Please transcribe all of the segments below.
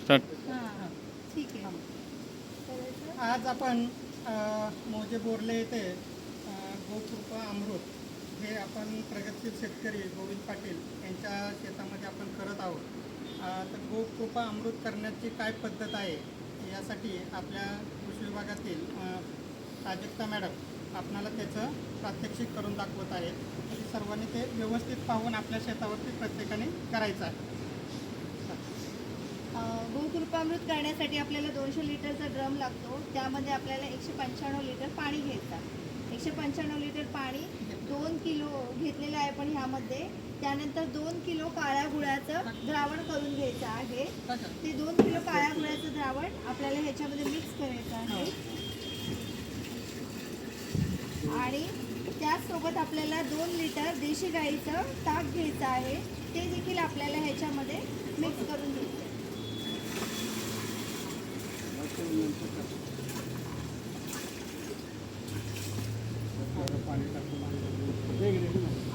Start. हां ठीक आहे. आज आपण मौजे बोर्ले येथे गोकृपा अमृत हे आपण प्रगतशील शेतकरी गोविंद पाटील यांच्या शेतामध्ये आपण करत आहोत. तर गोकृपा अमृत करण्याची काय पद्धत आहे यासाठी आपल्या कृषी विभागातील प्राजक्ता मॅडम आपणाला त्याचं प्रात्यक्षिक करून दाखवत आहेत. तरी सर्वांनी ते व्यवस्थित पाहून आपल्या शेतावरती प्रत्येकाने करायचं आहे. गोकृपामृत करण्यासाठी आपल्याला 200 लिटरचा ड्रम लागतो. त्यामध्ये आपल्याला 195 लिटर पाणी घ्यायचं. 195 लिटर पाणी 2 किलो घेतलेलं आहे पण ह्यामध्ये. त्यानंतर 2 किलो काळ्या गुळाचं द्रावण करून घ्यायचं आहे. ते 2 किलो काळ्या गुळाचं द्रावण आपल्याला ह्याच्यामध्ये मिक्स करायचं आहे. आणि त्याचसोबत आपल्याला 2 लिटर देशी गाईचं ताक घ्यायचं आहे. ते देखील आपल्याला ह्याच्यामध्ये मिक्स करून घ्यायचं.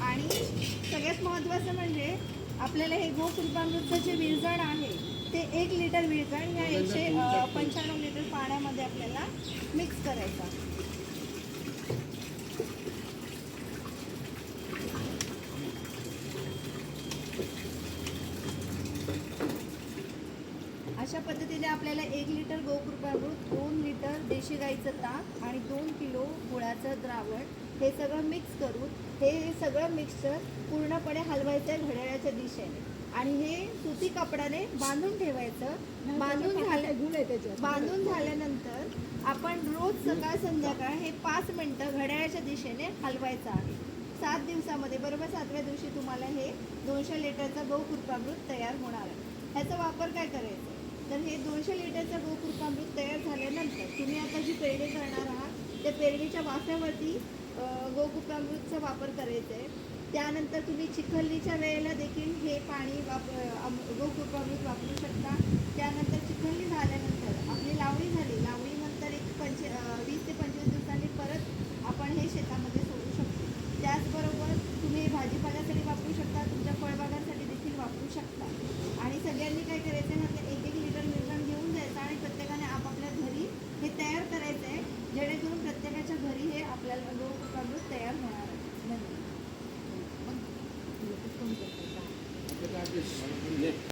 आणि सगळ्यात महत्त्वाचं म्हणजे आपल्याला हे गोकृपामृतचं जे विरजण आहे ते 1 लिटर विरजण ह्या 195 लिटर पाण्यामध्ये आपल्याला मिक्स करायचं. अशा पद्धतीने आपल्याला 1 लिटर गोकृपामृत, 2 लिटर देशी गाईचं ताक आणि 2 किलो गुळाचं द्रावण हे सगळं मिक्स करून हे सगळं मिक्सचर पूर्णपणे हलवायचं आहे घड्याळाच्या दिशेने. आणि हे सुती कपड्याने बांधून ठेवायचं. बांधून झाल्यानंतर आपण रोज सकाळ संध्याकाळ हे 5 मिनटं घड्याळाच्या दिशेने हलवायचं आहे. 7 दिवसामध्ये बरोबर 7व्या दिवशी तुम्हाला हे 200 लिटरचं गोकृपामृत तयार होणार आहे. ह्याचा वापर काय करायचा तर हे 200 लिटरचं गोकृपामृत तयार झाल्यानंतर तुम्ही आता जी पेरणी करणार आहात त्या पेरणीच्या वाफ्यावरती गोकृपामृतचा वापर करायचा आहे. त्यानंतर तुम्ही चिखलीच्या वेळेला देखील हे पाणी गोकृपामृत वापरू शकता. त्यानंतर चिखली झाल्यानंतर आपली लावणी झाली, लावणीनंतर 20 ते 25 दिवसांनी परत